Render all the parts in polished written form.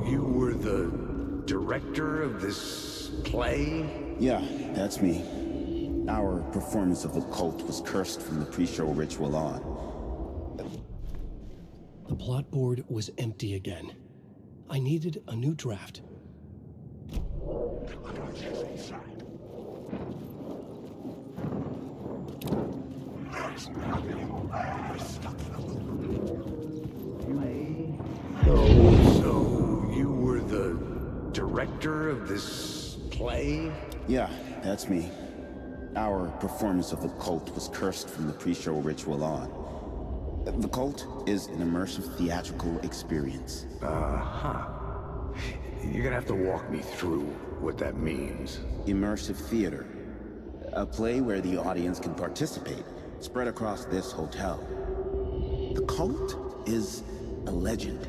You were the director of this play? Yeah, that's me. Our performance of the cult was cursed from the pre-show ritual on. The plot board was empty again. I needed a new draft. So you were the director of this play? Yeah, that's me. Our performance of the cult was cursed from the pre-show ritual on. The cult is an immersive theatrical experience. You're gonna have to walk me through what that means. Immersive theater. A play where the audience can participate, spread across this hotel. The cult is a legend.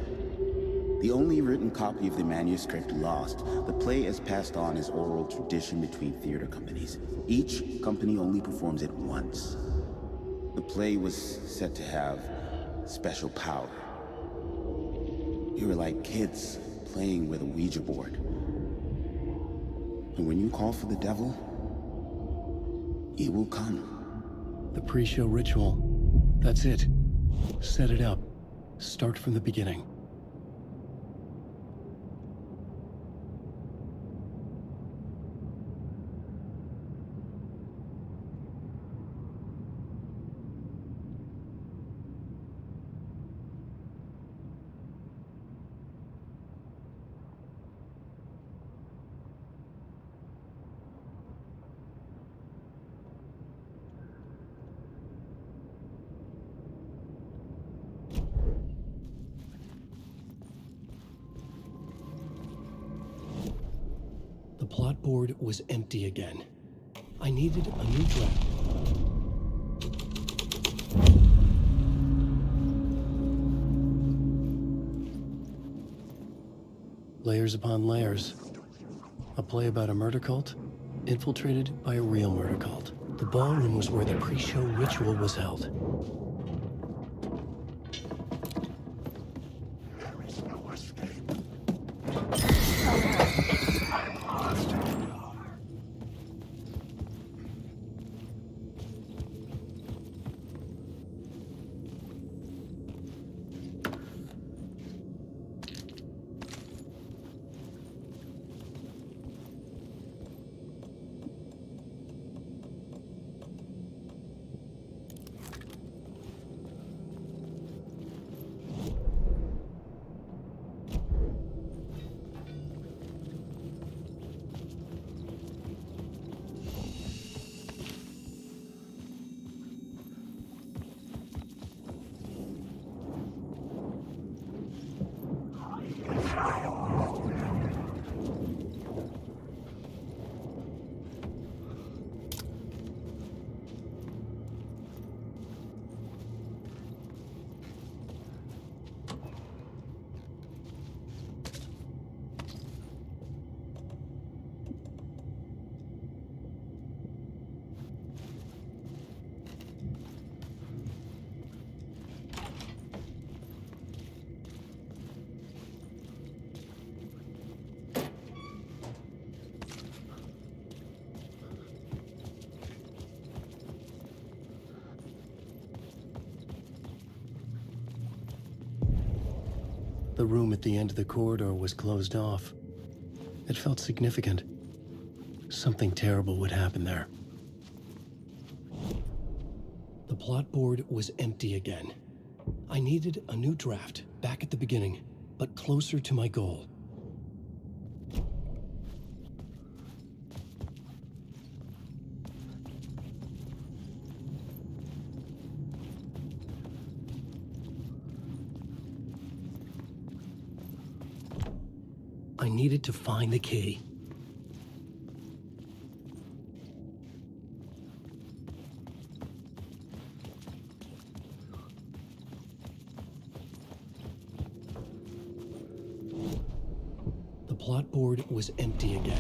The only written copy of the manuscript lost, the play is passed on as oral tradition between theater companies. Each company only performs it once. The play was said to have special power. You were like kids playing with a Ouija board. And when you call for the devil, he will come. The pre-show ritual. That's it. Set it up. Start from the beginning. The plot board was empty again. I needed a new draft. Layers upon layers. A play about a murder cult, infiltrated by a real murder cult. The ballroom was where the pre-show ritual was held. The room at the end of the corridor was closed off. It felt significant. Something terrible would happen there. The plot board was empty again. I needed a new draft, back at the beginning, but closer to my goal. I needed to find the key. plot board was empty again.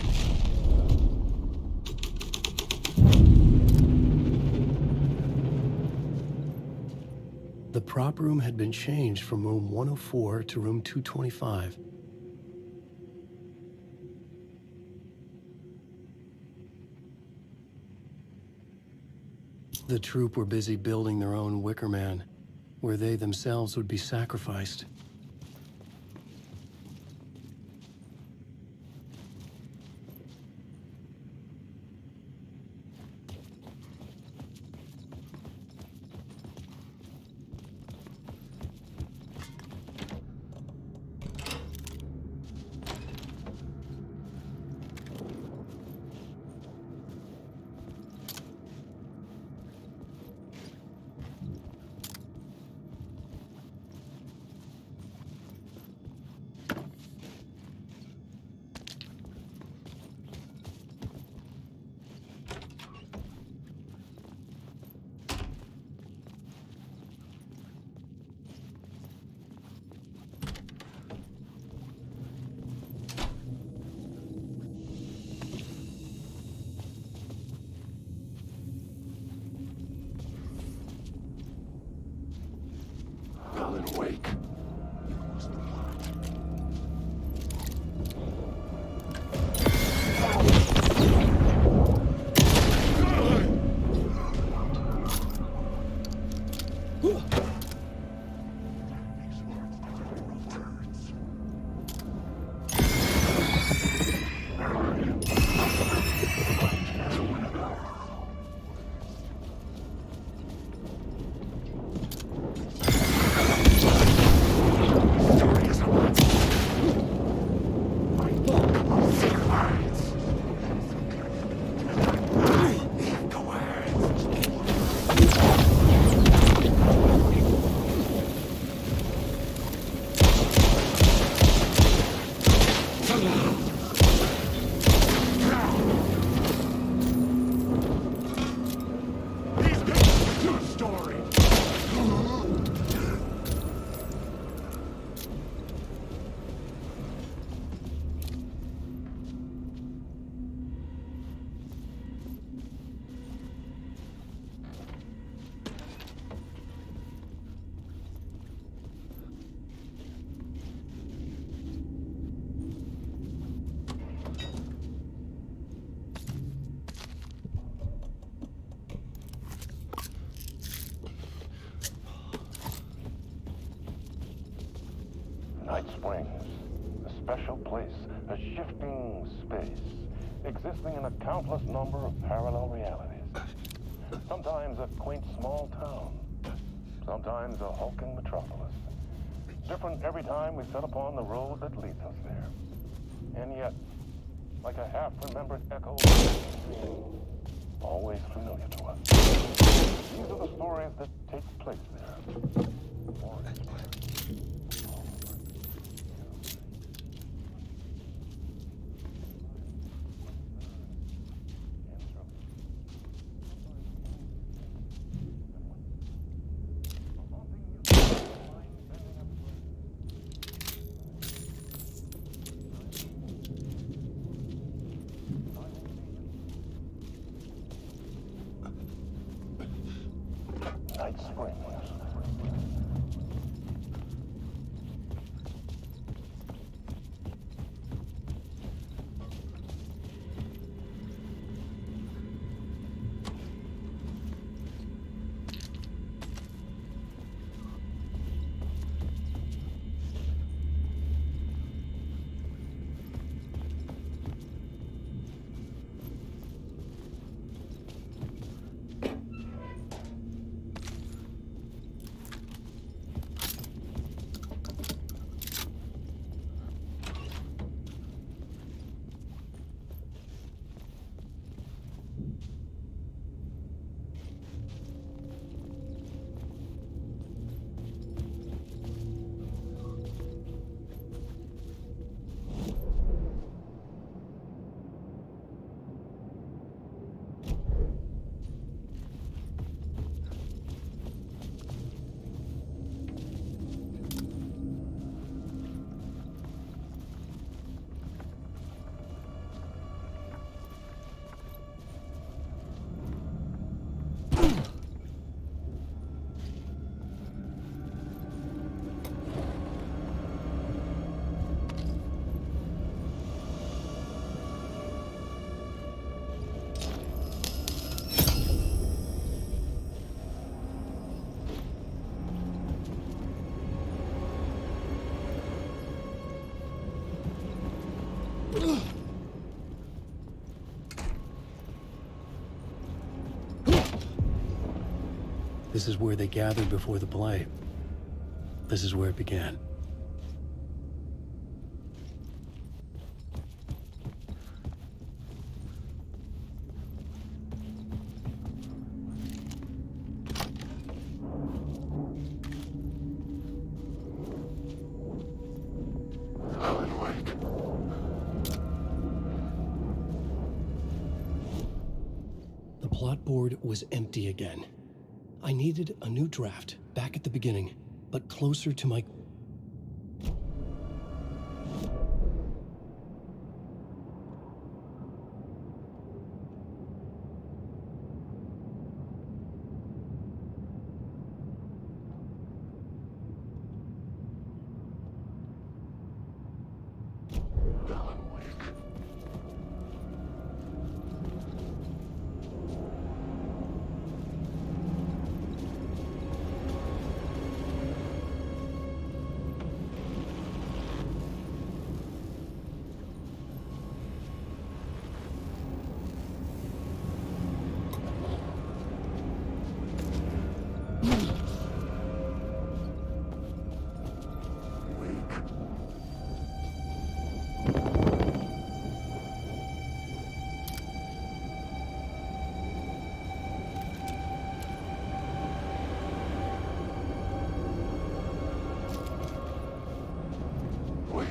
The prop room had been changed from room 104 to room 225. The troupe were busy building their own Wicker Man, where they themselves would be sacrificed. Awake. Night Springs, a special place, a shifting space, existing in a countless number of parallel realities. Sometimes a quaint small town, sometimes a hulking metropolis. Different every time we set upon the road that leads us there. And yet, like a half-remembered echo, always familiar to us. These are the stories that take place there. Night Springs. This is where they gathered before the play. This is where it began. Alan Wake. The plot board was empty again. I needed a new draft, back at the beginning, but closer to my... Alan Wake. Wake.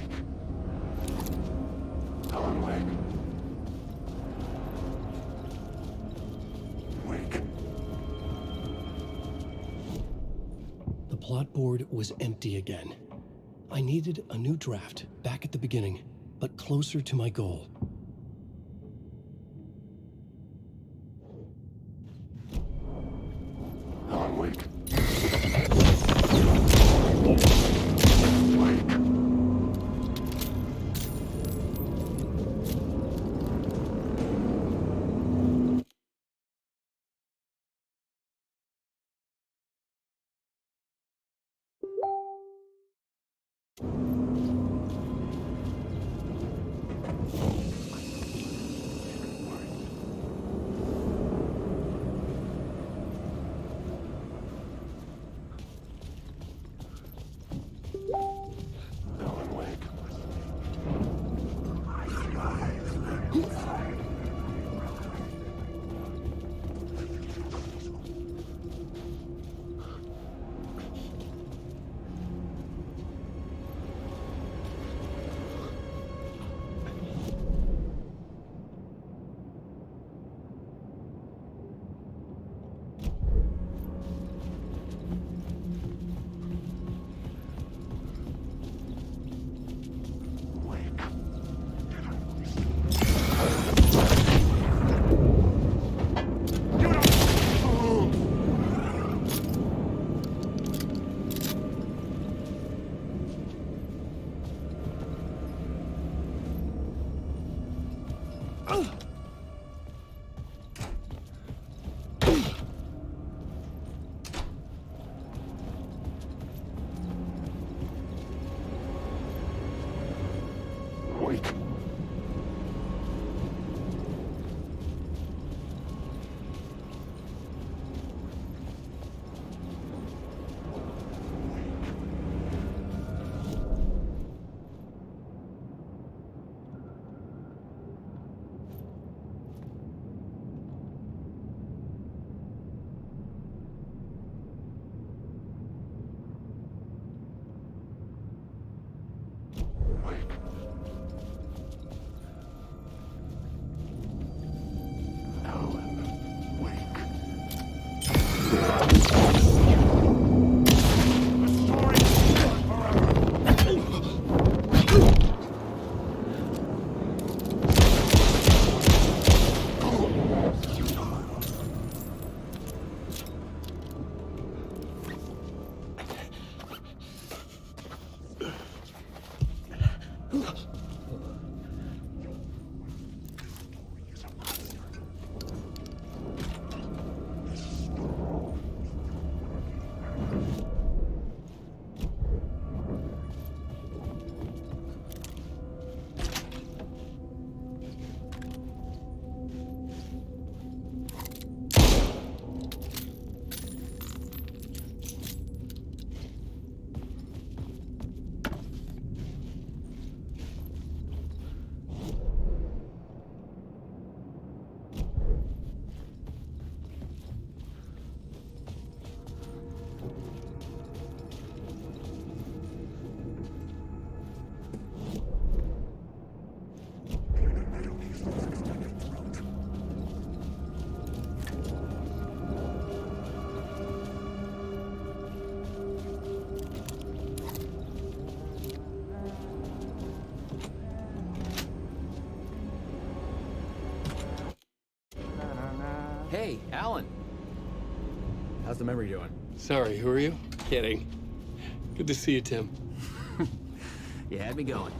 Alan Wake. Wake. The plot board was empty again. I needed a new draft, back at the beginning, but closer to my goal. Alan Wake. Wake. Alan Wake. Wake. Hey, Alan. How's the memory doing? Sorry, who are you? Kidding. Good to see you, Tim. You had me going.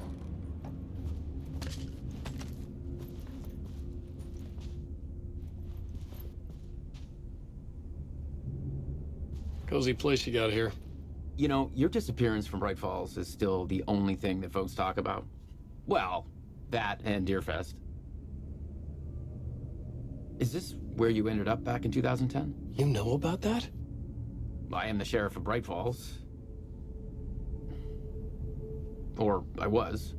Cozy place you got here. You know, your disappearance from Bright Falls is still the only thing that folks talk about. Well, that and Deerfest. Is this where you ended up back in 2010? You know about that? I am the sheriff of Bright Falls. Or I was.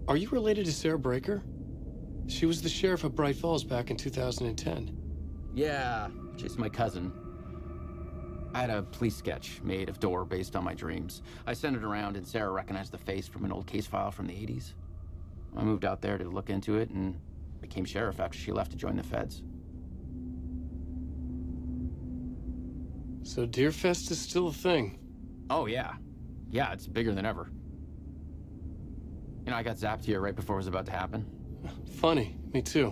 Are you related to Sarah Breaker? She was the sheriff of Bright Falls back in 2010. Yeah, she's my cousin. I had a police sketch made of Door based on my dreams. I sent it around and Sarah recognized the face from an old case file from the 80s. I moved out there to look into it and became sheriff after she left to join the feds. So Deerfest is still a thing? Oh, yeah. Yeah, it's bigger than ever. You know, I got zapped here right before it was about to happen. Funny, me too.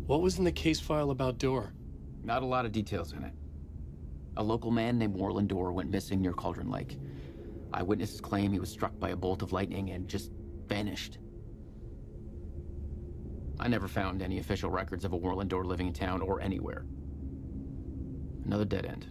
What was in the case file about Door? Not a lot of details in it. A local man named Warland Door went missing near Cauldron Lake. Eyewitnesses claim he was struck by a bolt of lightning and just vanished. I never found any official records of a Warland Door living in town or anywhere. Another dead end.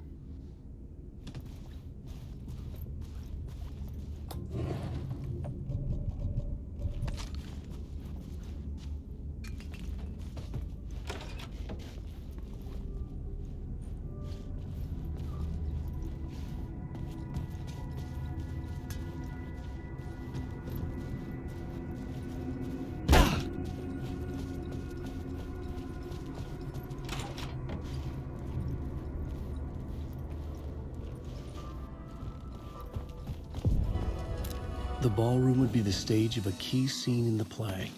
The ballroom would be the stage of a key scene in the play.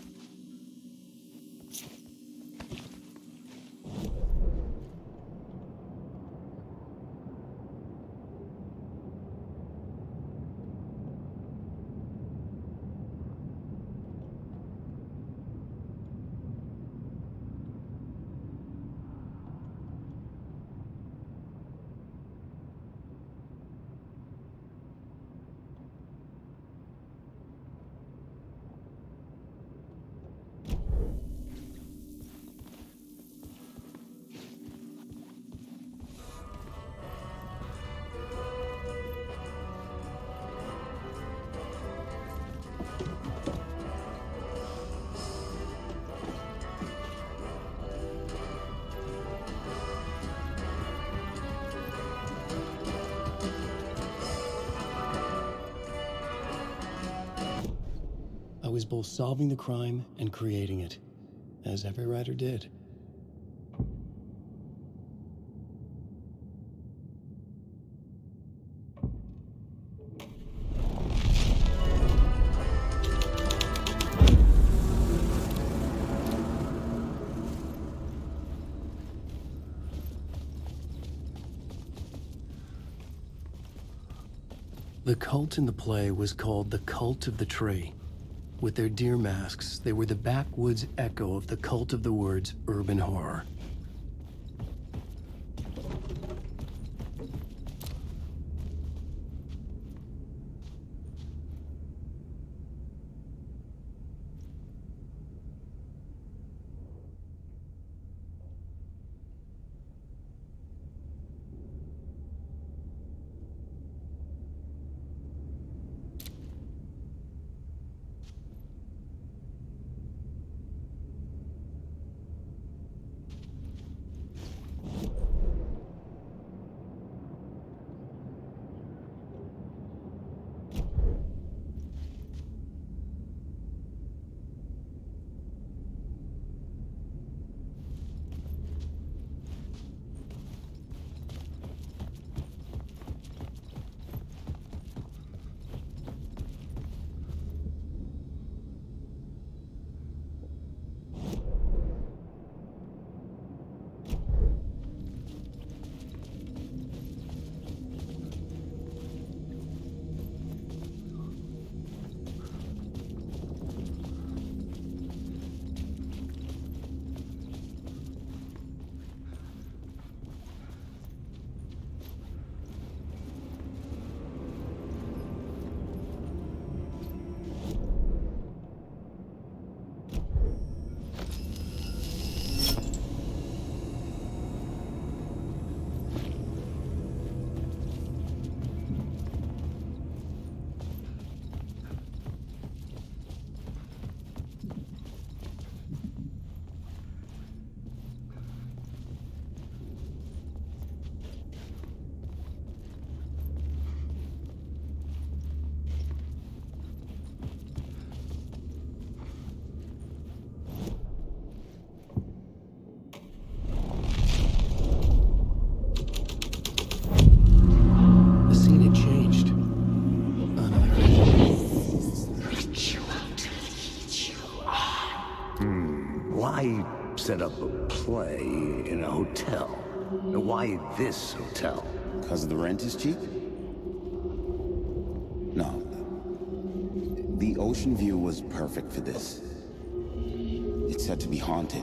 I was both solving the crime and creating it, as every writer did. The cult in the play was called the Cult of the Tree. With their deer masks, they were the backwoods echo of the cult of the woods urban horror. set up a play in a hotel. Now, why this hotel? Because the rent is cheap? No. The ocean view was perfect for this. It's said to be haunted.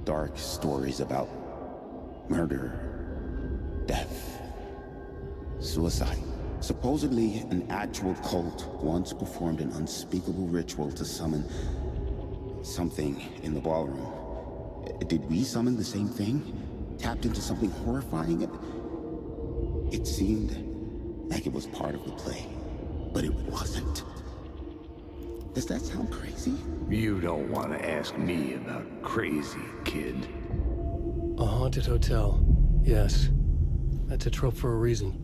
Dark stories about murder, death, suicide. Supposedly, an actual cult once performed an unspeakable ritual to summon something in the ballroom. Did we summon the same thing? Tapped into something horrifying? It seemed like it was part of the play, but it wasn't. Does that sound crazy? You don't want to ask me about crazy, kid. A haunted hotel. Yes. That's a trope for a reason.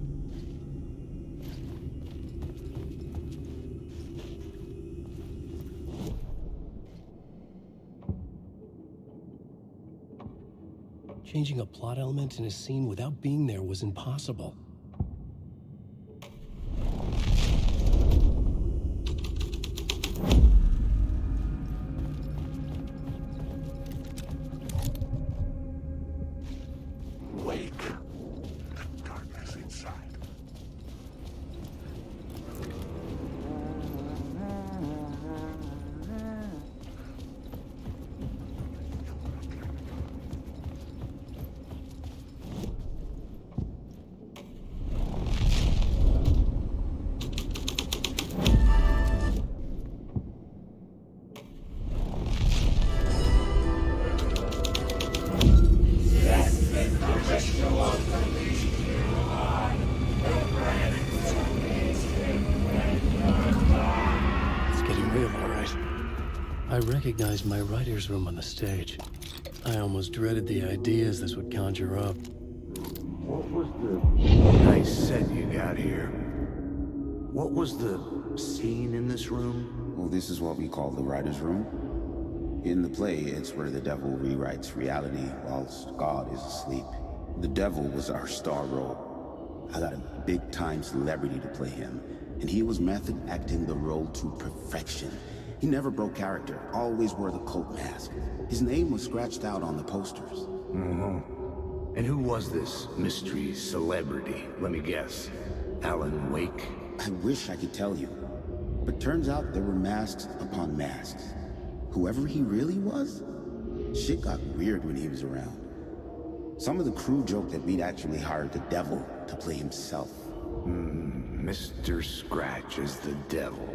Changing a plot element in a scene without being there was impossible. Wake. The darkness inside. It's getting real, all right. I recognized my writer's room on the stage. I almost dreaded the ideas this would conjure up. What was the nice set you got here? What was the scene in this room? Well, this is what we call the writer's room. In the play, it's where the devil rewrites reality whilst God is asleep. The devil was our star role. I got a big-time celebrity to play him, and he was method acting the role to perfection. He never broke character, always wore the cult mask. His name was scratched out on the posters. And who was this mystery celebrity? Let me guess. Alan Wake? I wish I could tell you, but turns out there were masks upon masks. Whoever he really was, shit got weird when he was around. Some of the crew joked that we'd actually hired the devil to play himself. Mr. Scratch is the devil.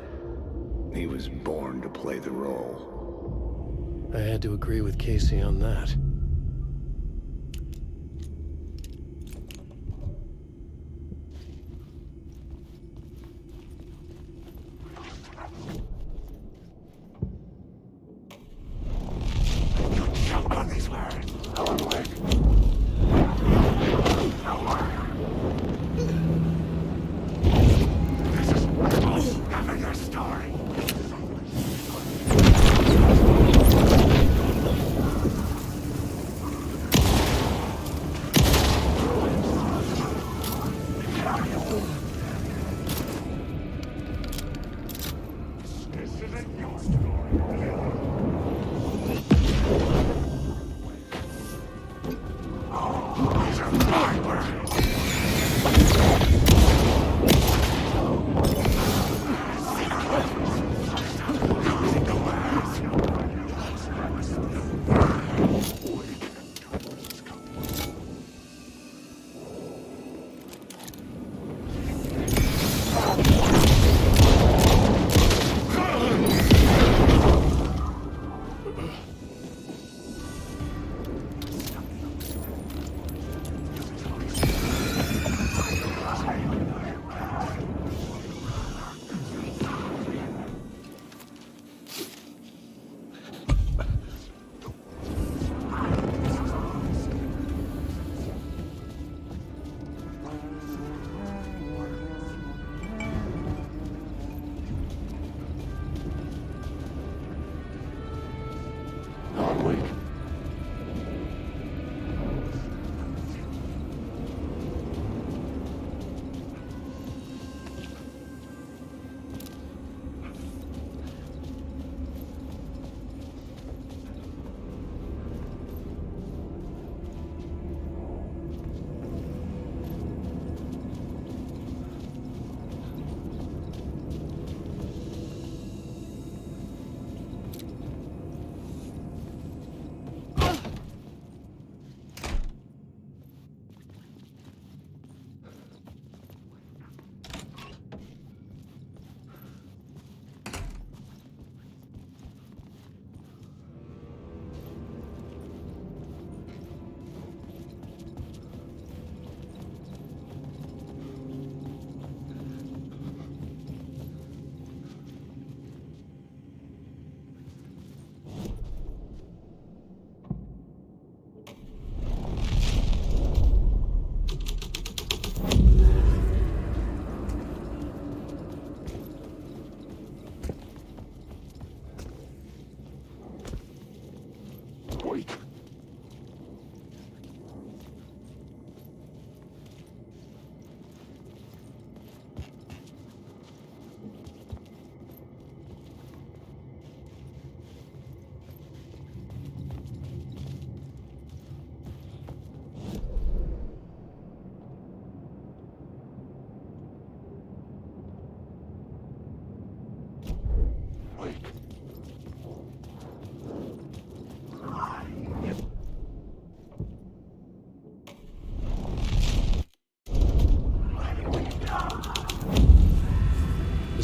He was born to play the role. I had to agree with Casey on that. Jump on these words. Alan Wake. No more. This is never your story.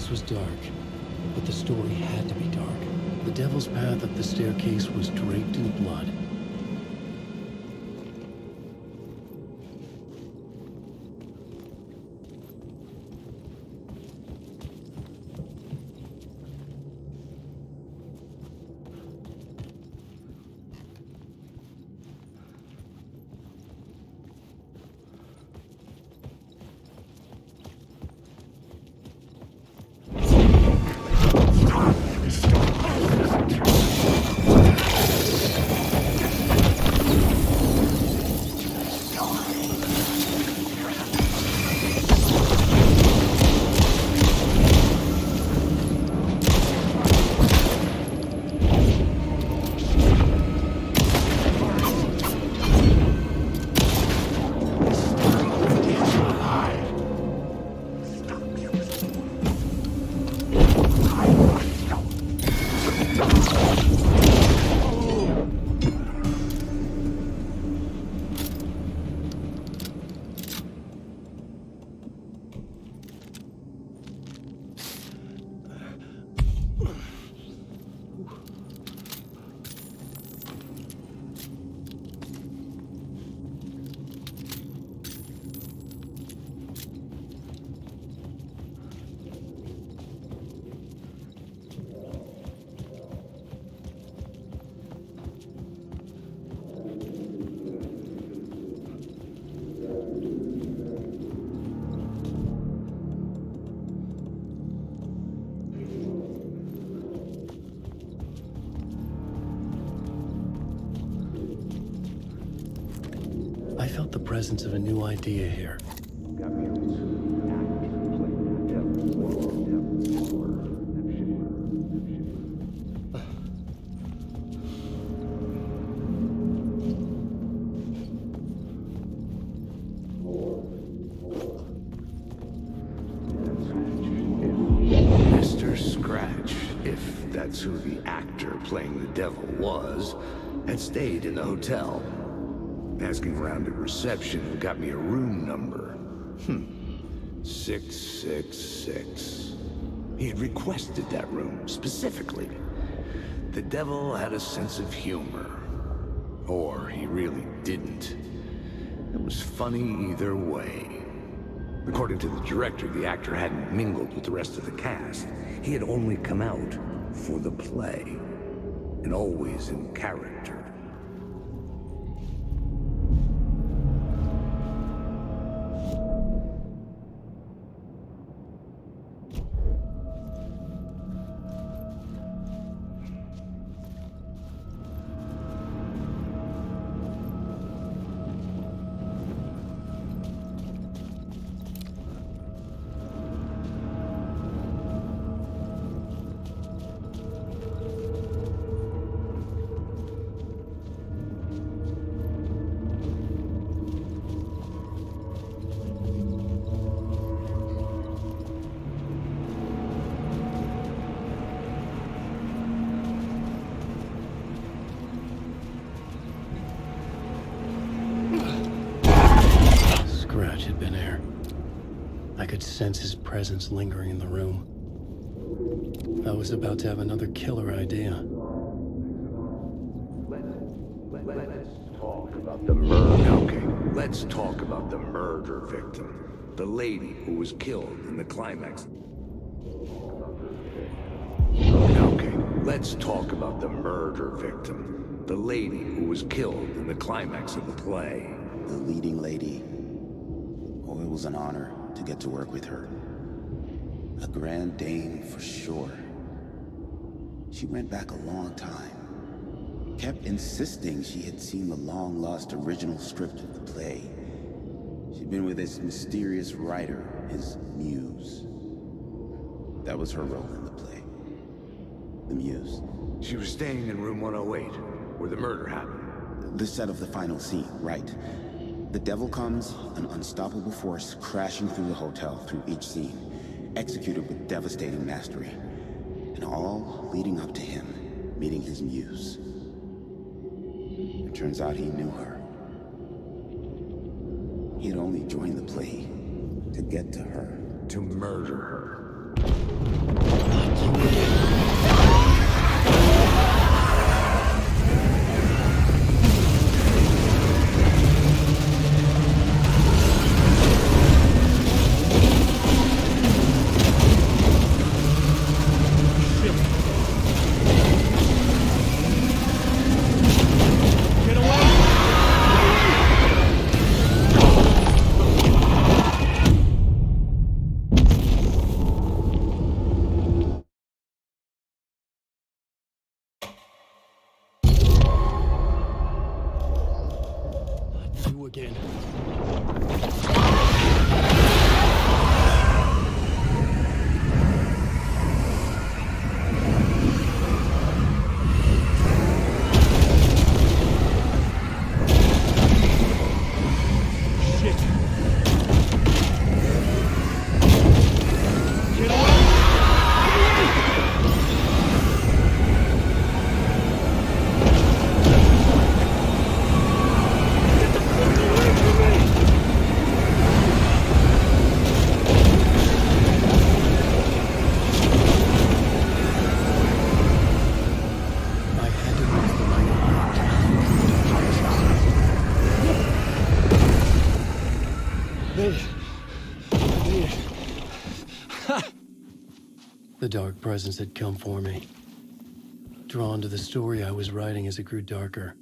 house was dark, but the story had to be dark. The devil's path up the staircase was draped in blood. I felt the presence of a new idea here. Mr. Scratch, if that's who the actor playing the devil was, had stayed in the hotel. Asking around at reception got me a room number. 666. He had requested that room, specifically. The devil had a sense of humor. Or he really didn't. It was funny either way. According to the director, the actor hadn't mingled with the rest of the cast. He had only come out for the play. And always in character. Scratch had been here. I could sense his presence lingering in the room. I was about to have another killer idea. Let's talk about the murder. Okay, let's talk about the murder victim. The lady who was killed in the climax. Okay, let's talk about the murder victim. The lady who was killed in the climax of the play. The leading lady. Oh, it was an honor to get to work with her. A grand dame for sure. She went back a long time. Kept insisting she had seen the long-lost original script of the play. She'd been with this mysterious writer, his muse. That was her role in the play. The muse. She was staying in room 108, where the murder happened. The set of the final scene, right. The devil comes, an unstoppable force crashing through the hotel through each scene, executed with devastating mastery, and all leading up to him meeting his muse. It turns out he knew her. He had only joined the play to get to her. To murder her. Again. The dark presence had come for me, drawn to the story I was writing as it grew darker.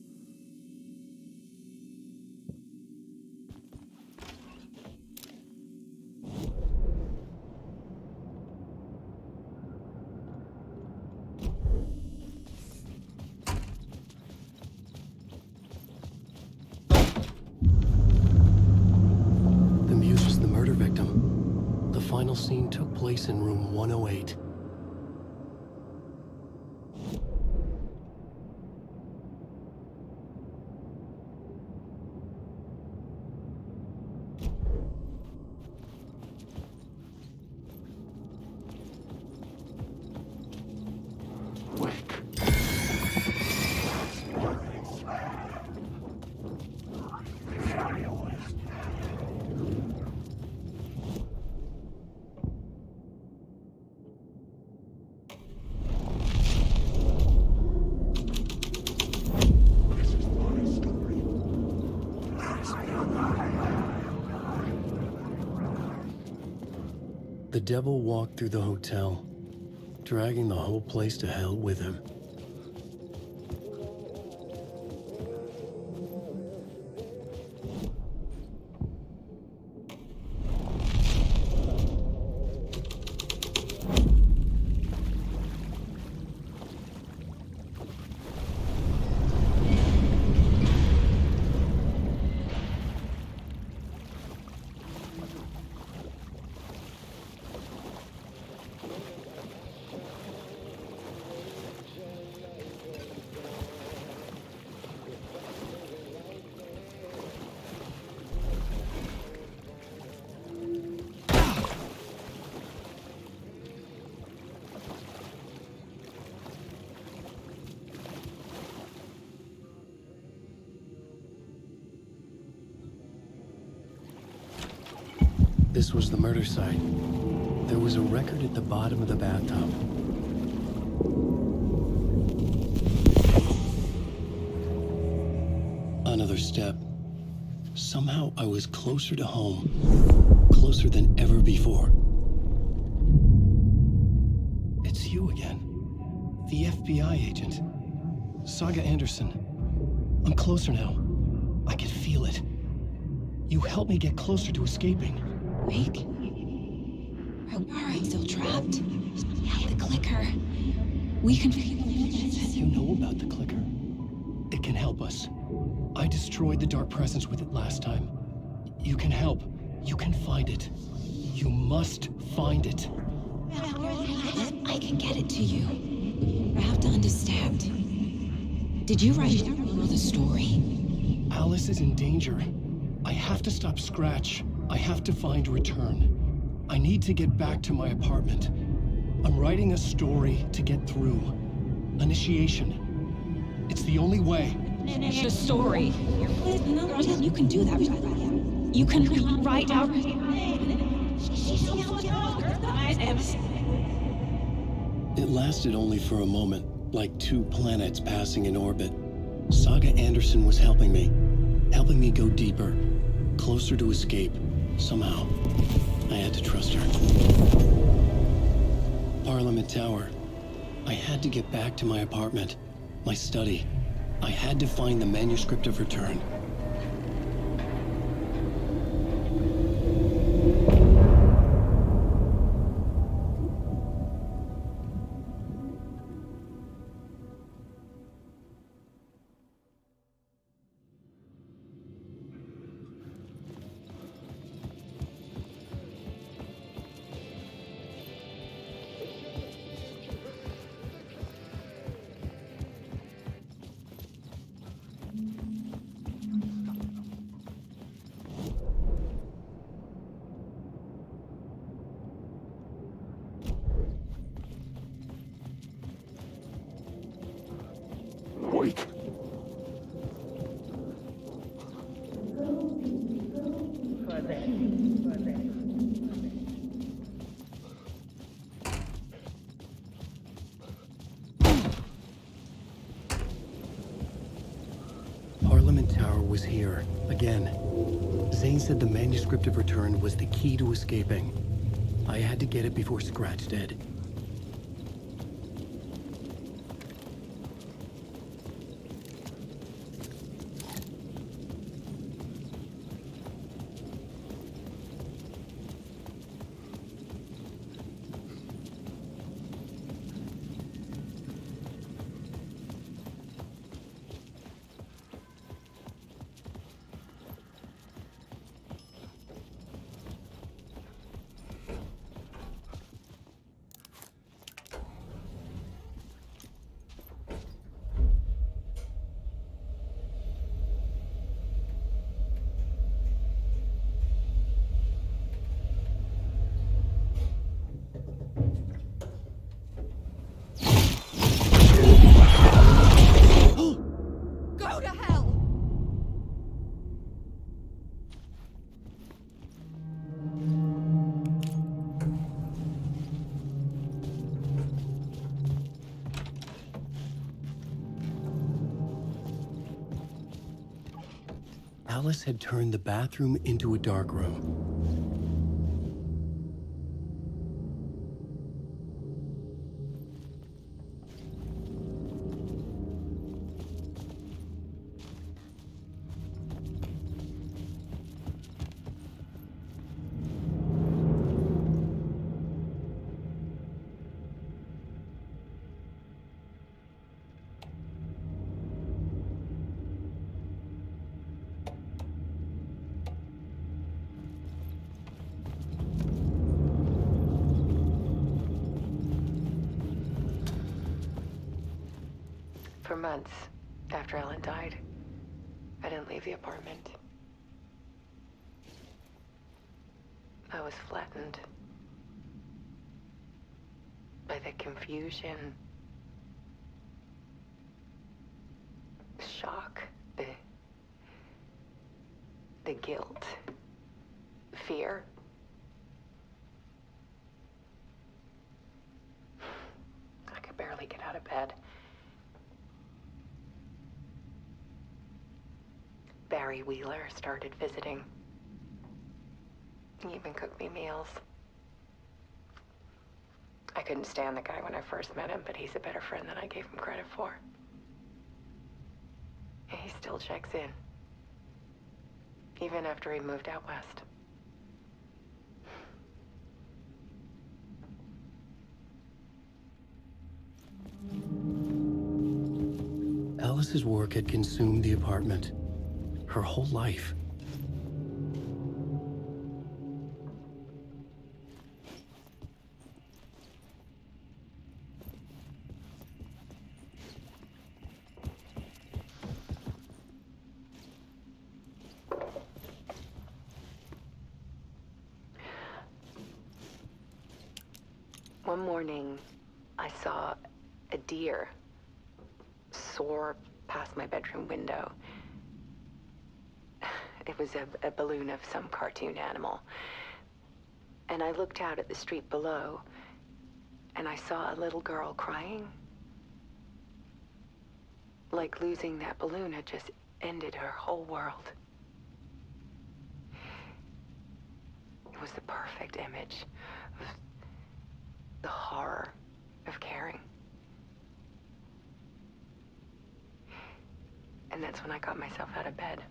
The muse was the murder victim. The final scene took place in room 108. The devil walked through the hotel, dragging the whole place to hell with him. This was the murder site. There was a record at the bottom of the bathtub. Another step. Somehow I was closer to home. Closer than ever before. It's you again. The FBI agent. Saga Anderson. I'm closer now. I can feel it. You helped me get closer to escaping. Wake? Are I still trapped? Yeah, the clicker. We can... You know about the clicker. It can help us. I destroyed the dark presence with it last time. You can help. You can find it. You must find it. I can get it to you. You have to understand. Did you write the story? Alice is in danger. I have to stop Scratch. I have to find Return. I need to get back to my apartment. I'm writing a story to get through. Initiation. It's the only way. The story. You can do that. You can write out... It lasted only for a moment, like two planets passing in orbit. Saga Anderson was helping me go deeper, closer to escape. Somehow, I had to trust her. Parliament Tower. I had to get back to my apartment, my study. I had to find the manuscript of return. Wake. Parliament Tower was here, again. Zane said the manuscript of return was the key to escaping. I had to get it before Scratch did. Go to hell! Alice had turned the bathroom into a dark room. For months after Ellen died, I didn't leave the apartment. I was flattened by the confusion, shock, the guilt, fear. I could barely get out of bed. Barry Wheeler started visiting. He even cooked me meals. I couldn't stand the guy when I first met him, but he's a better friend than I gave him credit for. And he still checks in, even after he moved out west. Alice's work had consumed the apartment. Her whole life. One morning, I saw a deer soar past my bedroom window. It was a balloon of some cartoon animal. And I looked out at the street below, and I saw a little girl crying. Like losing that balloon had just ended her whole world. It was the perfect image of the horror of caring. And that's when I got myself out of bed.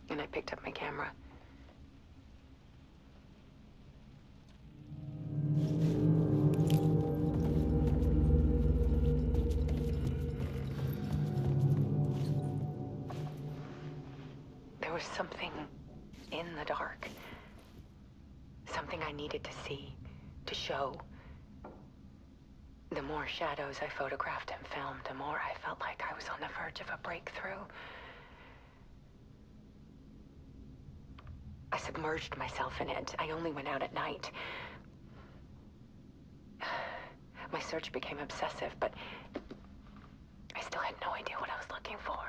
And I picked up my camera. There was something in the dark. Something I needed to see, to show. The more shadows I photographed and filmed, the more I felt like I was on the verge of a breakthrough. I submerged myself in it. I only went out at night. My search became obsessive, but I still had no idea what I was looking for.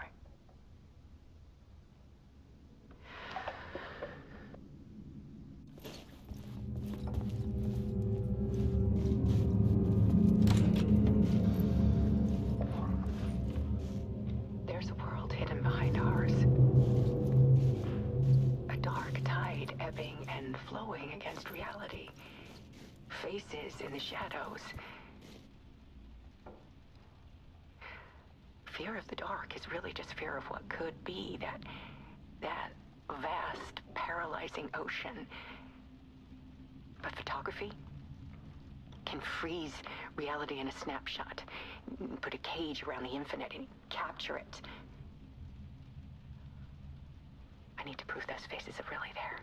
There's a world hidden behind ours. A dark tide ebbing and flowing against reality. Faces in the shadows. Fear of the dark is really just fear of what could be, that vast, paralyzing ocean. But photography can freeze reality in a snapshot, put a cage around the infinite and capture it. I need to prove those faces are really there.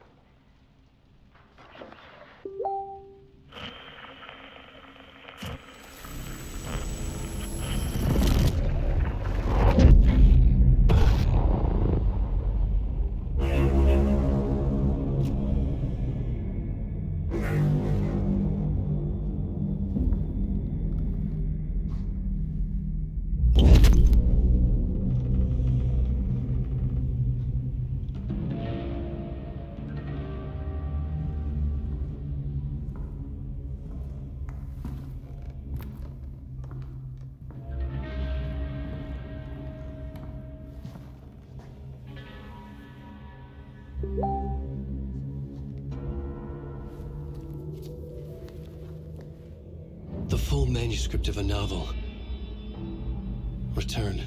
The full manuscript of a novel. Return.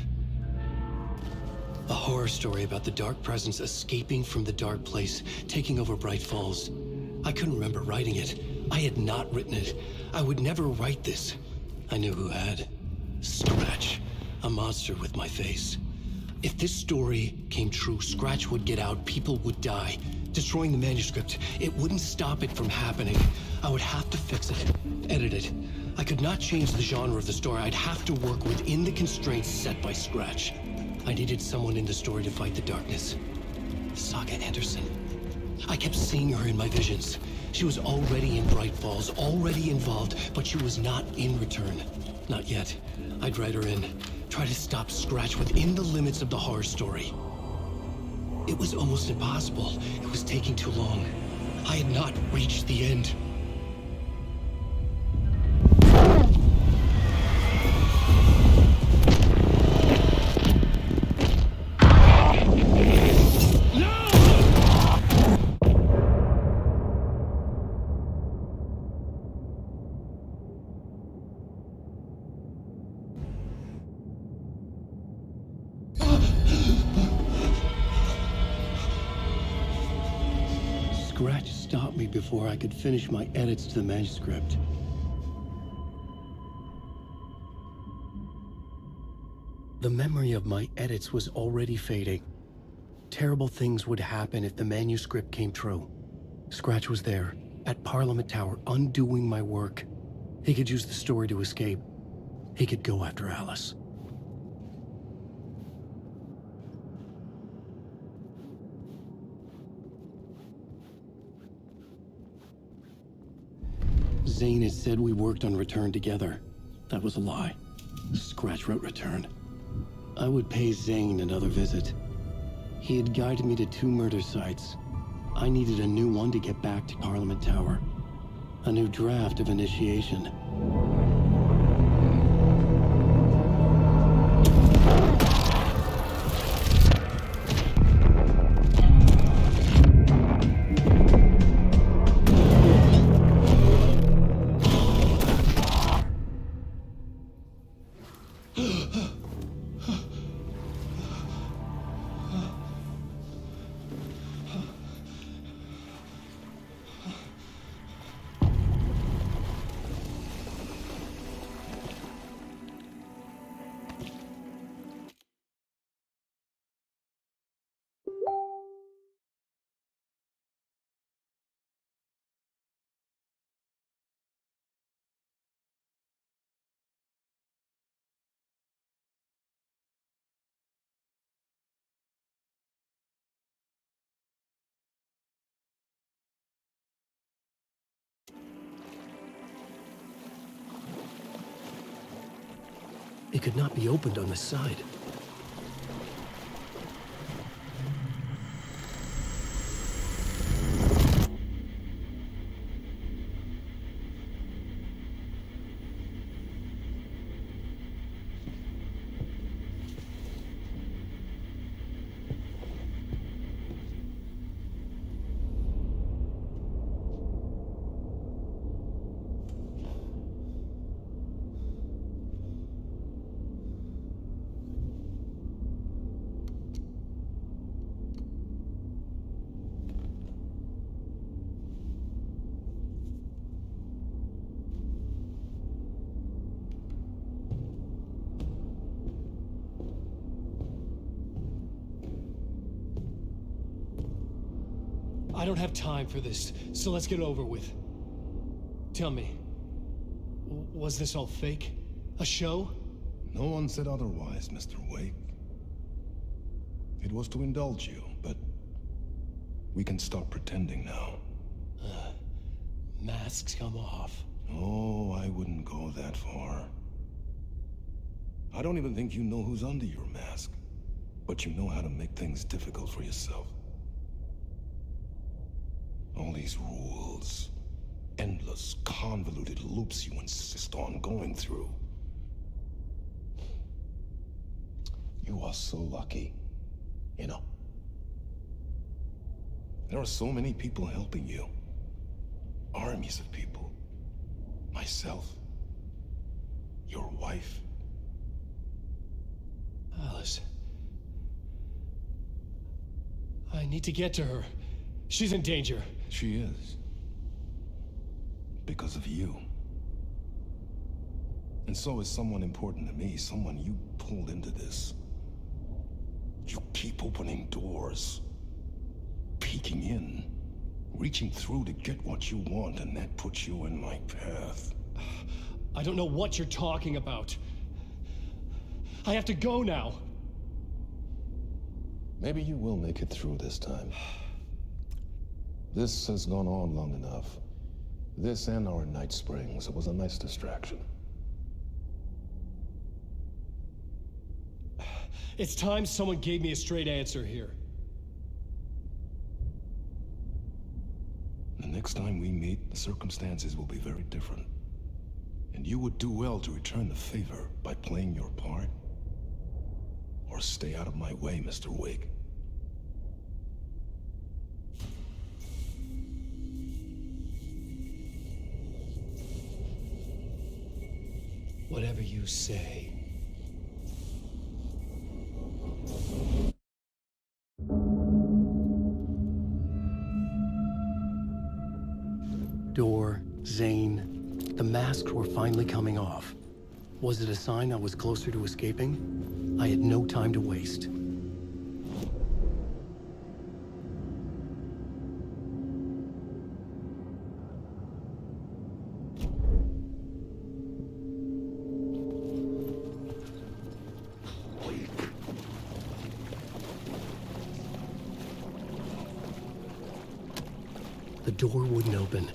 A horror story about the dark presence escaping from the dark place, taking over Bright Falls. I couldn't remember writing it. I had not written it. I would never write this. I knew who had. Scratch. A monster with my face. If this story came true, Scratch would get out, people would die. Destroying the manuscript, it wouldn't stop it from happening. I would have to fix it, edit it. I could not change the genre of the story. I'd have to work within the constraints set by Scratch. I needed someone in the story to fight the darkness. Saga Anderson. I kept seeing her in my visions. She was already in Bright Falls, already involved, but she was not in Return. Not yet. I'd write her in. Try to stop Scratch within the limits of the horror story. It was almost impossible. It was taking too long. I had not reached the end. Scratch stopped me before I could finish my edits to the manuscript. The memory of my edits was already fading. Terrible things would happen if the manuscript came true. Scratch was there, at Parliament Tower, undoing my work. He could use the story to escape. He could go after Alice. Zane had said we worked on Return together. That was a lie. Scratch wrote Return. I would pay Zane another visit. He had guided me to 2 murder sites. I needed a new one to get back to Parliament Tower. A new draft of initiation. It could not be opened on the side. I don't have time for this, so let's get over with. Tell me, was this all fake? A show? No one said otherwise, Mr. Wake. It was to indulge you, but we can stop pretending now. Masks come off. Oh, I wouldn't go that far. I don't even think you know who's under your mask, but you know how to make things difficult for yourself. All these rules, endless, convoluted loops you insist on going through. You are so lucky, you know. There are so many people helping you. Armies of people. Myself. Your wife. Alice. I need to get to her. She's in danger. She is. Because of you. And so is someone important to me, someone you pulled into this. You keep opening doors, peeking in, reaching through to get what you want, and that puts you in my path. I don't know what you're talking about. I have to go now. Maybe you will make it through this time. This has gone on long enough. This and our night springs. It was a nice distraction. It's time someone gave me a straight answer here. The next time we meet, the circumstances will be very different. And you would do well to return the favor by playing your part. Or stay out of my way, Mr. Wake. Whatever you say. Door, Zane, the masks were finally coming off. Was it a sign I was closer to escaping? I had no time to waste. The door wouldn't open.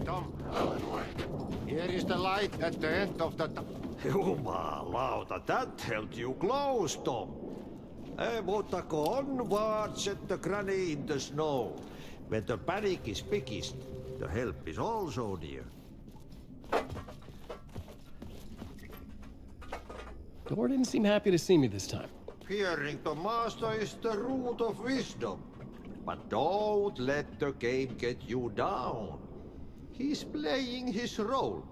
Tom. Here is the light at the end of the Jumalauta, that held you close, Tom. Mutta onward, said the granny in the snow. When the panic is biggest, the help is also near. Door didn't seem happy to see me this time. Fearing the master is the root of wisdom. But don't let the game get you down. He's playing his role.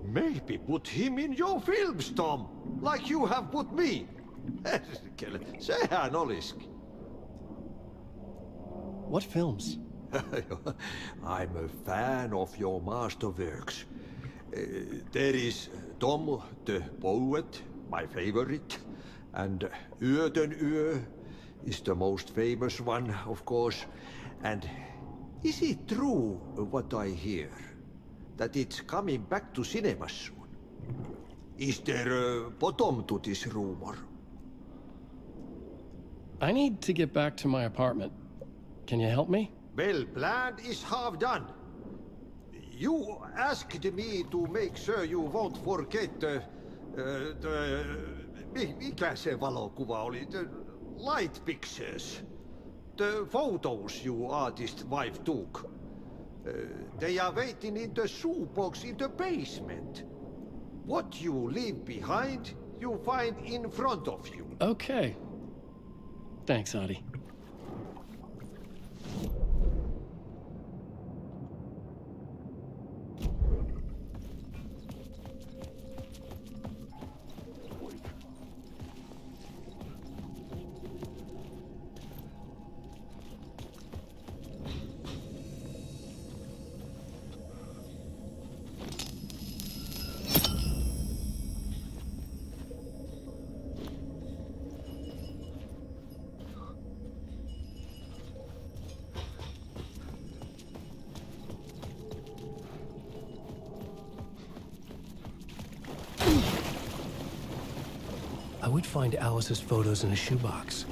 Maybe put him in your films, Tom, like you have put me. Sehän olisikin. What films? I'm a fan of your masterworks. There is Tom the Poet, my favorite, and Yöden Yö is the most famous one, of course. And is it true what I hear, that it's coming back to cinemas soon? Is there a bottom to this rumor? I need to get back to my apartment. Can you help me? Well, plan is half done. You asked me to make sure you won't forget mikä se valokuva oli? The light pictures. The photos your artist wife took. They are waiting in the shoebox in the basement. What you leave behind, you find in front of you. Okay. Thanks, Adi. I would find Alice's photos in a shoebox.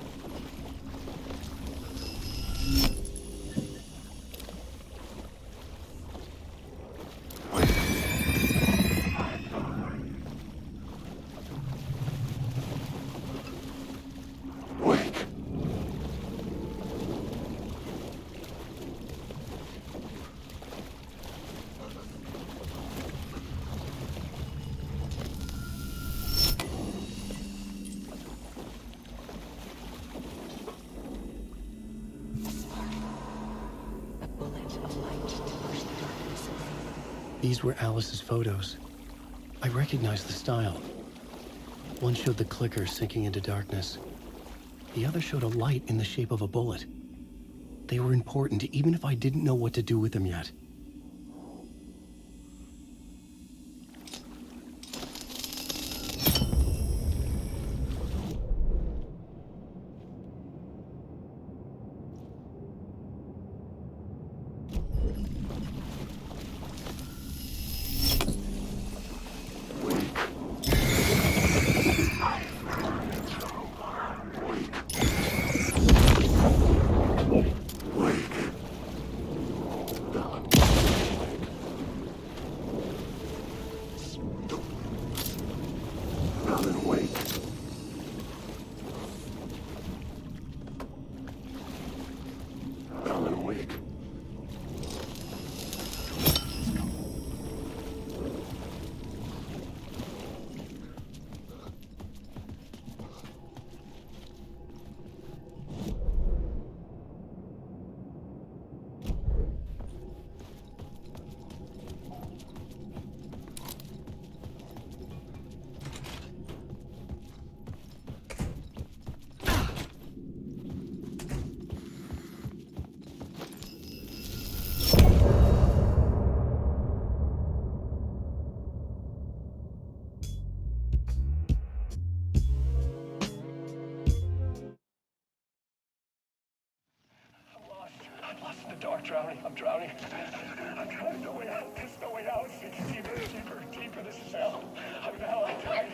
These were Alice's photos. I recognized the style. One showed the clicker sinking into darkness. The other showed a light in the shape of a bullet. They were important, even if I didn't know what to do with them yet. I'm drowning. There's no way out. There's no way out. It's deeper. This is hell. I'm tired.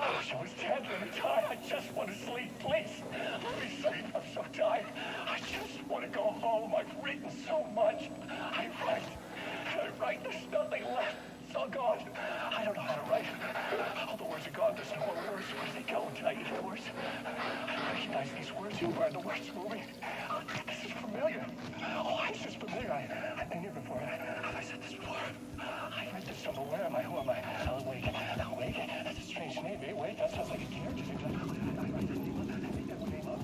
I wish I was dead. Let me die. I just want to sleep, please. Let me sleep. I'm so tired. I just want to go home. I've written so much. I write Which movie? Oh, this is familiar. Oh, this is familiar. I've been here before. Have I said this before? I read this somewhere. Where am I? Who am I? Oh, wait. Now, wait. That's a strange name. Eh? Wait, that sounds like a character. I write that name up. I make that name up.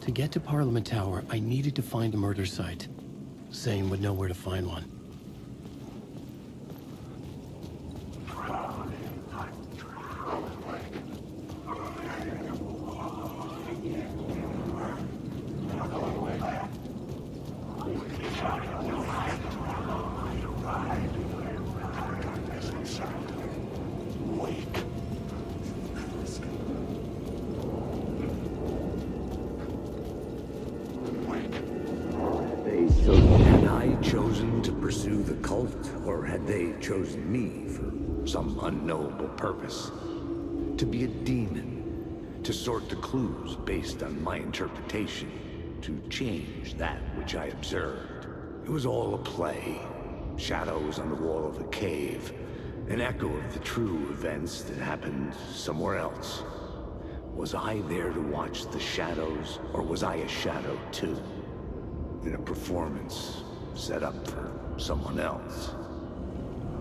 To get to Parliament Tower, I needed to find a murder site. Zane would know where to find one. Chosen to pursue the cult, or had they chosen me for some unknowable purpose? To be a demon, to sort the clues based on my interpretation, to change that which I observed. It was all a play. Shadows on the wall of a cave, an echo of the true events that happened somewhere else. Was I there to watch the shadows, or was I a shadow too? In a performance set up for someone else.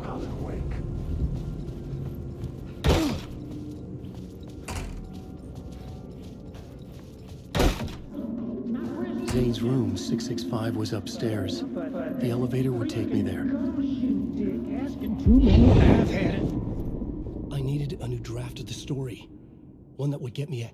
I'll awake. Zane's room, 665, was upstairs. The elevator would take me there. I've had it. I needed a new draft of the story. One that would get me a...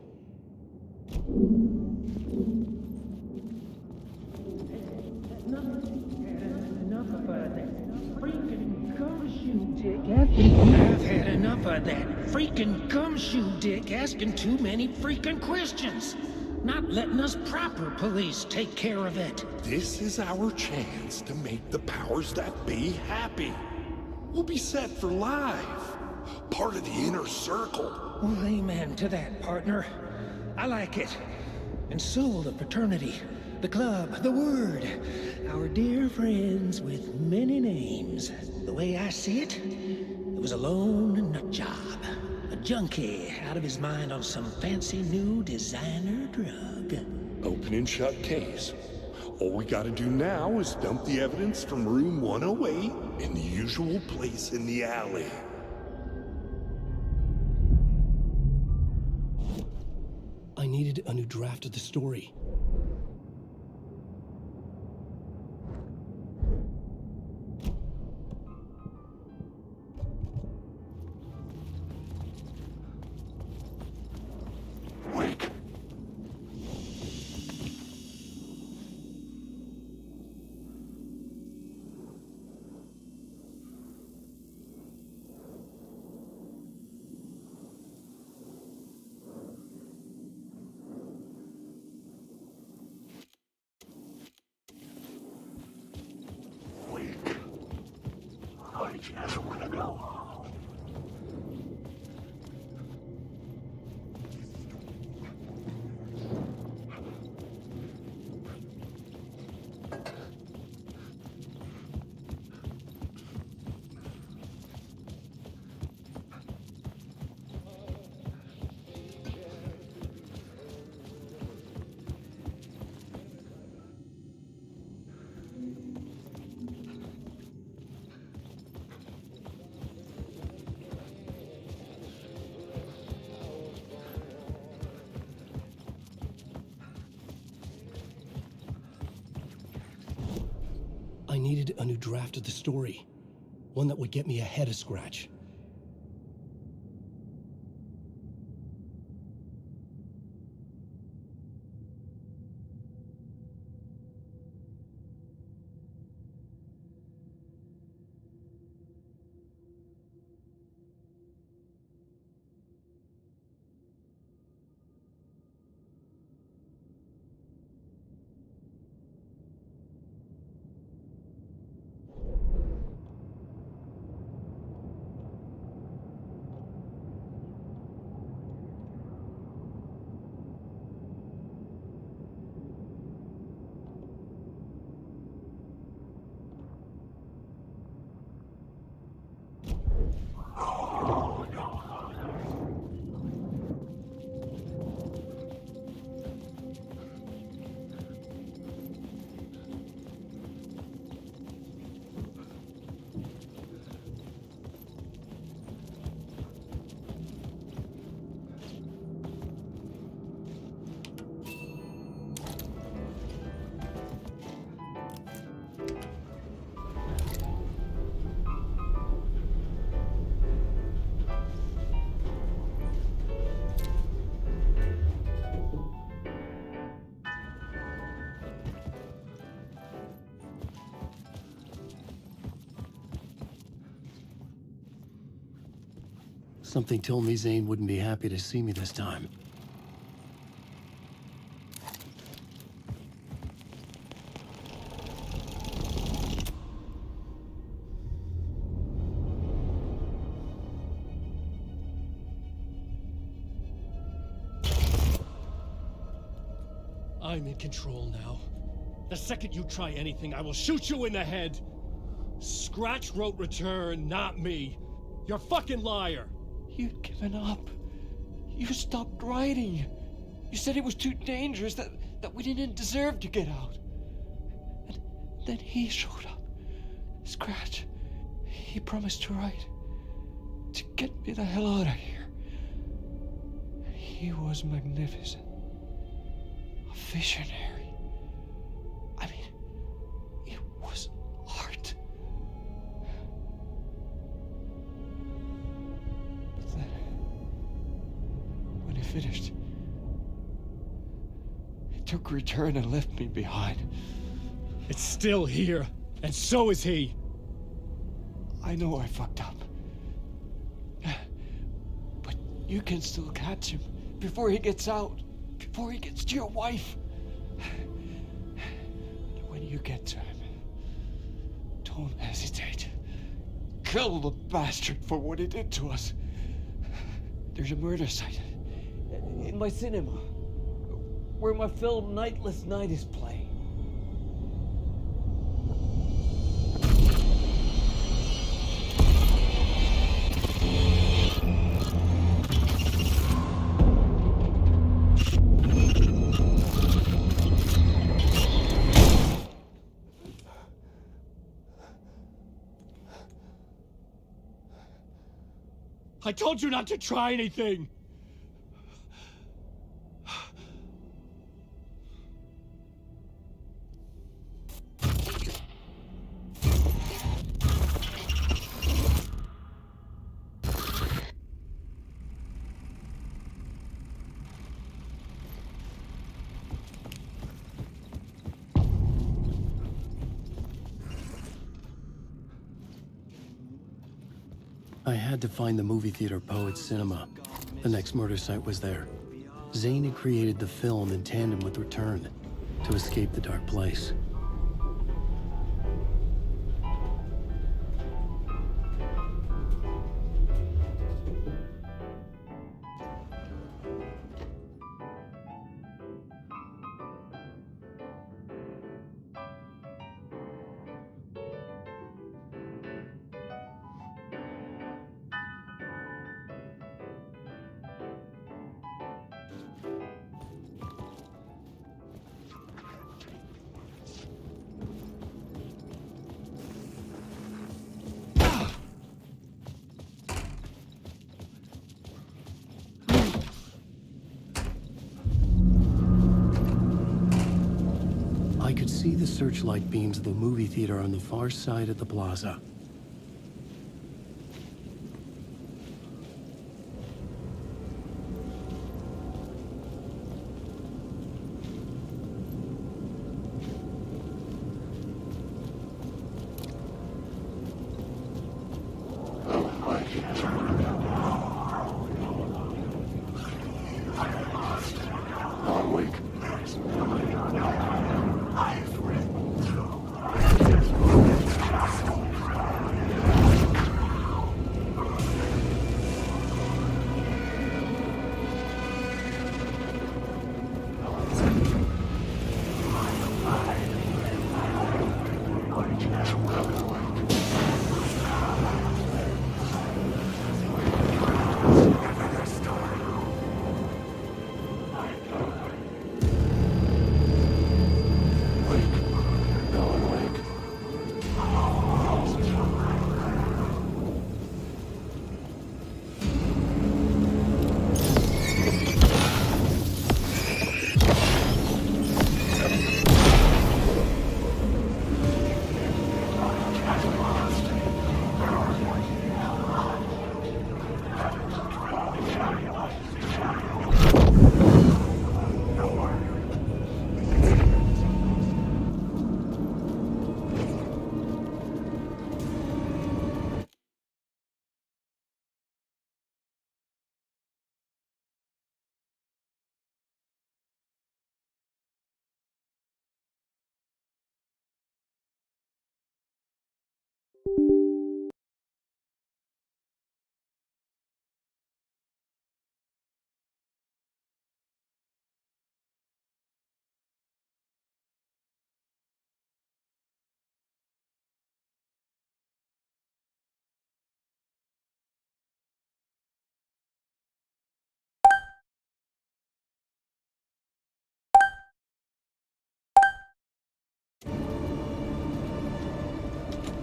I've had enough of that freaking gumshoe dick asking too many freaking questions. Not letting us proper police take care of it. This is our chance to make the powers that be happy. We'll be set for life. Part of the inner circle. Well, amen to that, partner. I like it. And so will the fraternity, the club, the word. Our dear friends with many names. The way I see it, it was a lone nut job. A junkie out of his mind on some fancy new designer drug. Open and shut case. All we gotta do now is dump the evidence from room 108 in the usual place in the alley. I needed a new draft of the story. I just want to go home. I needed a new draft of the story. One that would get me a head of scratch. Something told me Zane wouldn't be happy to see me this time. I'm in control now. The second you try anything, I will shoot you in the head. Scratch wrote return, not me. You're a fucking liar. You'd given up. You stopped writing. You said it was too dangerous, that we didn't deserve to get out. And then he showed up. Scratch. He promised to write. To get me the hell out of here. He was magnificent. A visionary. I mean, it was art. But then, when he finished, he took return and left me behind. It's still here, and so is he. I know I fucked up. But you can still catch him before he gets out. Before he gets to your wife. And when you get to him, don't hesitate. Kill the bastard for what he did to us. There's a murder site in my cinema where my film Nightless Night is playing. I told you not to try anything! I had to find the movie theater Poet's Cinema. The next murder site was there. Zane had created the film in tandem with Return to escape the dark place. I could see the searchlight beams of the movie theater on the far side of the plaza. I've written through.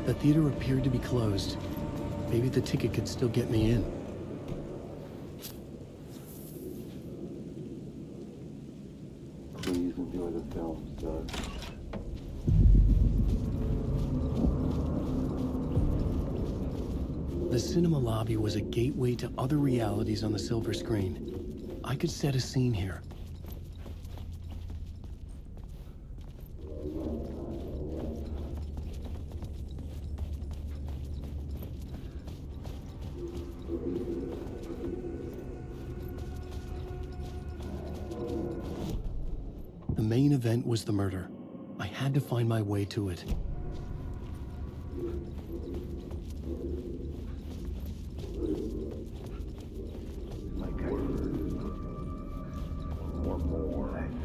The theater appeared to be closed. Maybe the ticket could still get me in. Please enjoy the film, sir. The cinema lobby was a gateway to other realities on the silver screen. I could set a scene here. The main event was the murder. I had to find my way to it.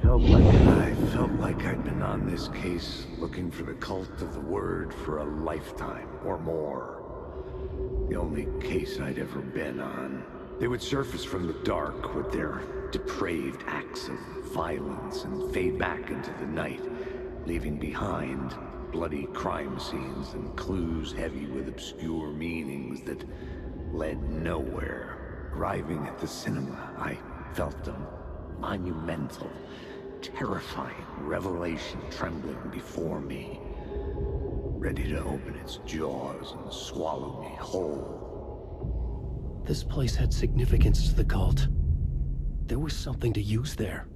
I felt like I'd been on this case looking for the cult of the word for a lifetime or more. The only case I'd ever been on. They would surface from the dark with their depraved acts of violence and fade back into the night, leaving behind bloody crime scenes and clues heavy with obscure meanings that led nowhere. Arriving at the cinema, I felt a monumental, terrifying revelation trembling before me, ready to open its jaws and swallow me whole. This place had significance to the cult. There was something to use there.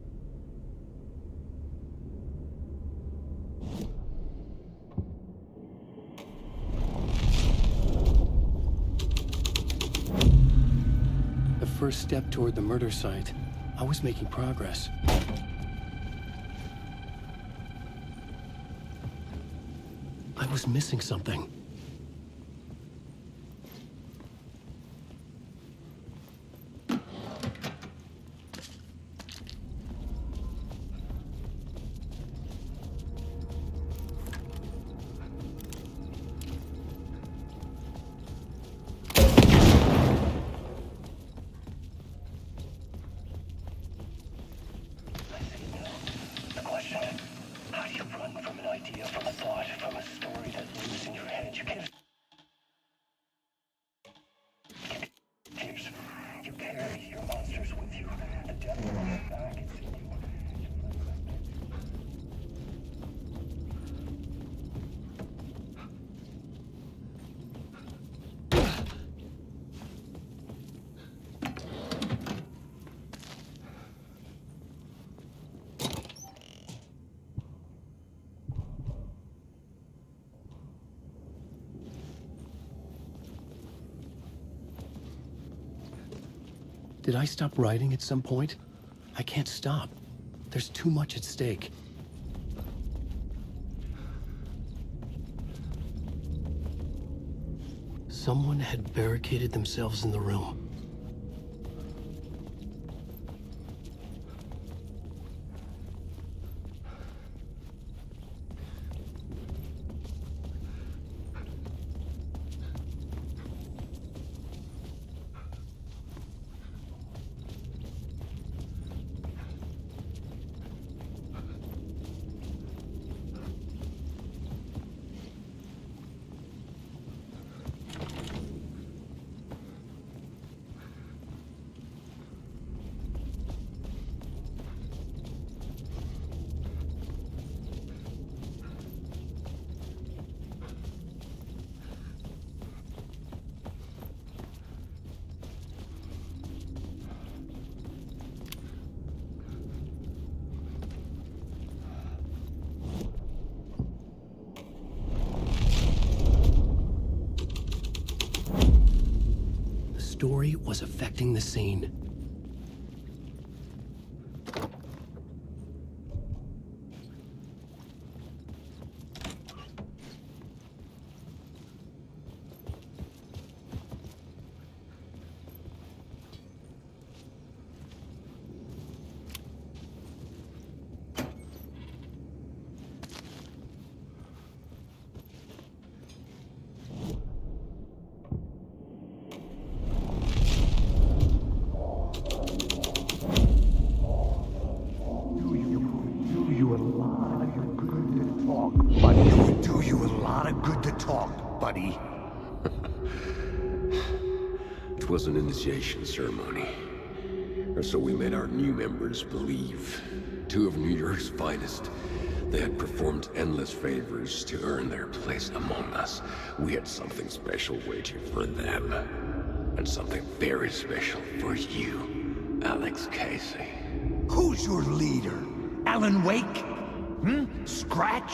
The first step toward the murder site. I was making progress. I was missing something. Did I stop writing at some point? I can't stop. There's too much at stake. Someone had barricaded themselves in the room. The story was affecting the scene. It would do you a lot of good to talk, buddy. It was an initiation ceremony. Or so we made our new members believe. 2 of New York's finest. They had performed endless favors to earn their place among us. We had something special waiting for them. And something very special for you, Alex Casey. Who's your leader? Alan Wake? Scratch?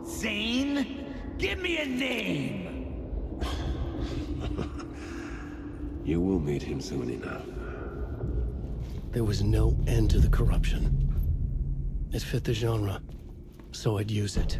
Zane? Give me a name! You will meet him soon enough. There was no end to the corruption. It fit the genre, so I'd use it.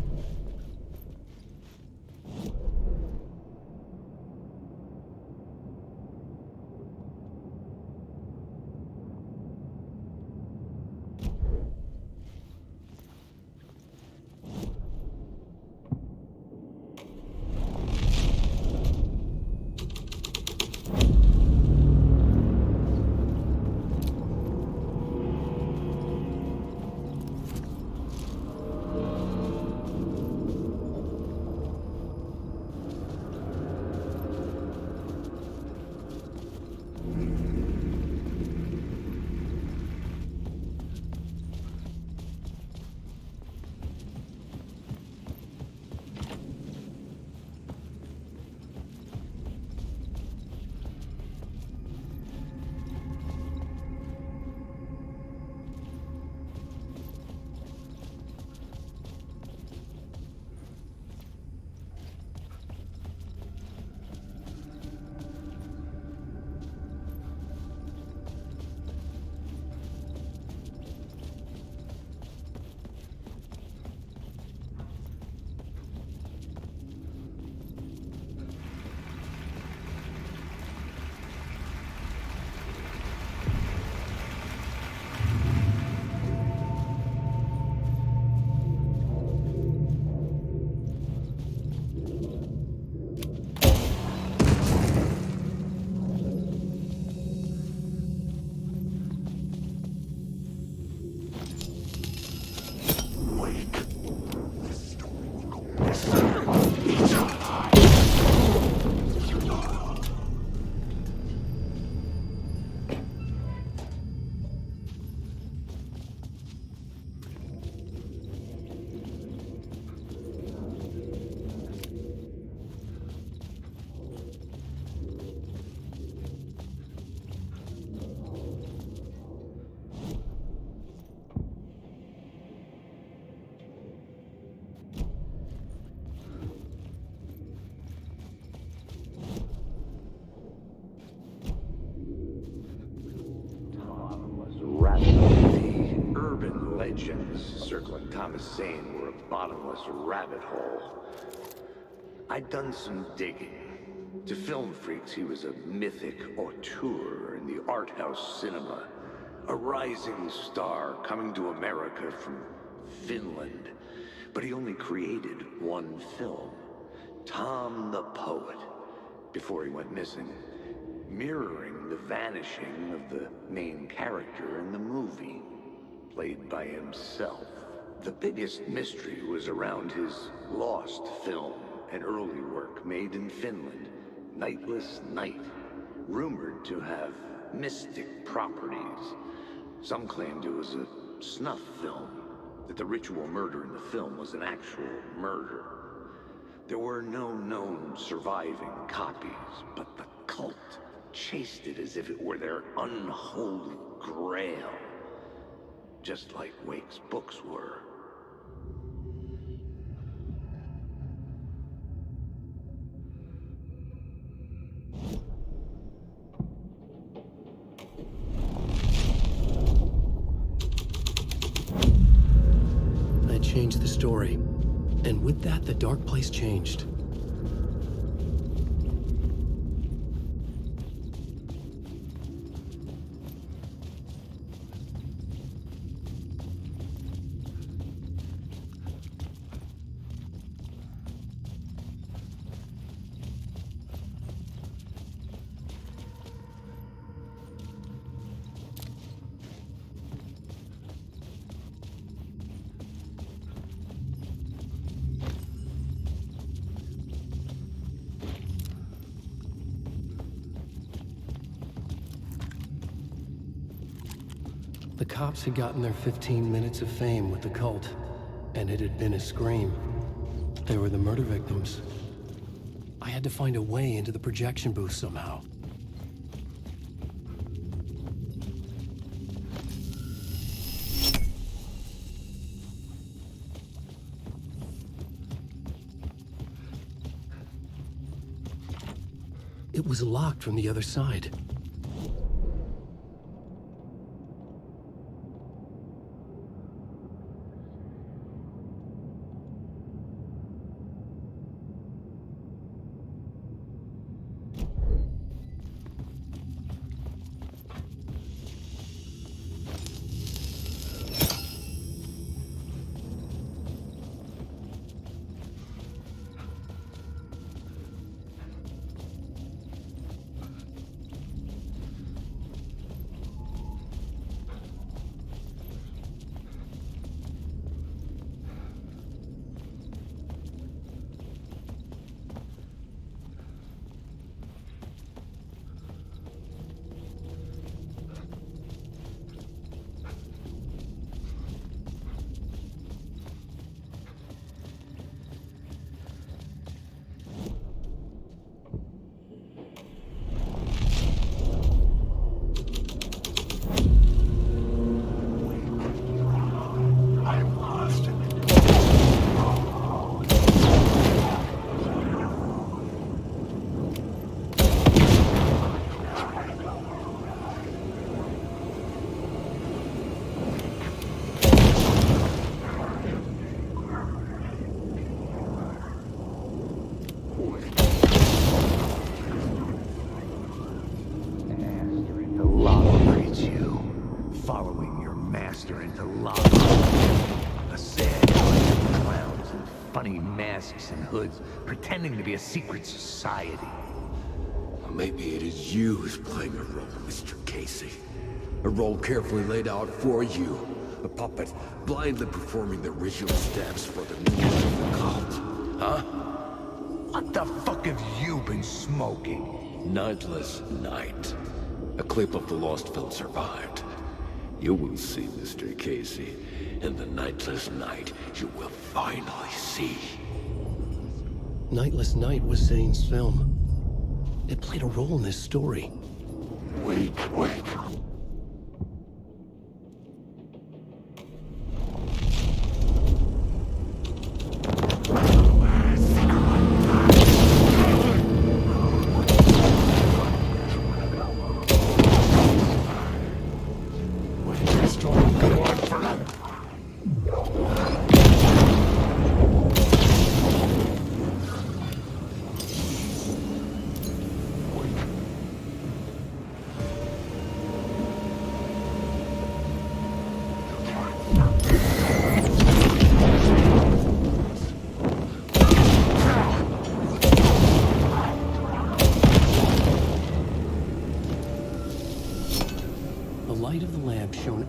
The urban legends circling Thomas Zane were a bottomless rabbit hole. I'd done some digging. To film freaks, he was a mythic auteur in the art house cinema. A rising star coming to America from Finland. But he only created one film, Tom the Poet, before he went missing, mirroring the vanishing of the main character in the movie, played by himself. The biggest mystery was around his lost film, an early work made in Finland, Nightless Night, rumored to have mystic properties. Some claimed it was a snuff film, that the ritual murder in the film was an actual murder. There were no known surviving copies, but the cult chased it as if it were their unholy grail, just like Wake's books were. I changed the story, and with that, the dark place changed. The cops had gotten their 15 minutes of fame with the cult, and it had been a scream. They were the murder victims. I had to find a way into the projection booth somehow. It was locked from the other side. And hoods, pretending to be a secret society. Maybe it is you who's playing a role, Mr. Casey. A role carefully laid out for you. A puppet, blindly performing the ritual steps for the new life of the cult. Huh? What the fuck have you been smoking? Nightless Night. A clip of the lost film survived. You will see, Mr. Casey. In the Nightless Night, you will finally see. Nightless Night was Zane's film. It played a role in this story. Wait.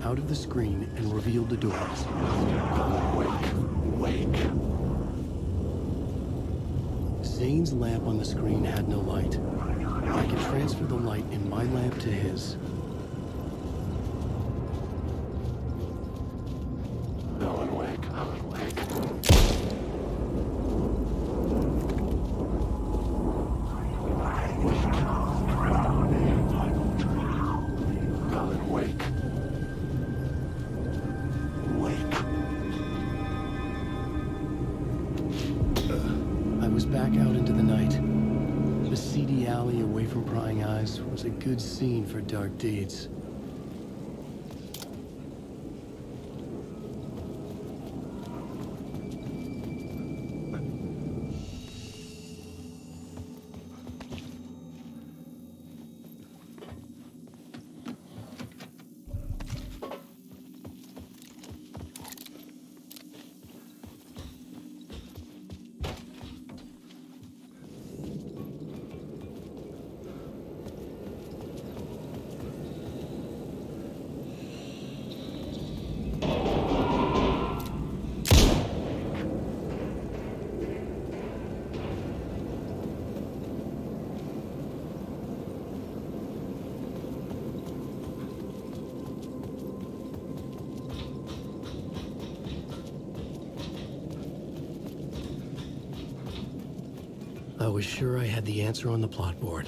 Out of the screen and revealed the doors. Wake. Zane's lamp on the screen had no light. I could transfer the light in my lamp to his. Alan, wake. Back out into the night. The seedy alley away from prying eyes was a good scene for dark deeds. I was sure I had the answer on the plot board.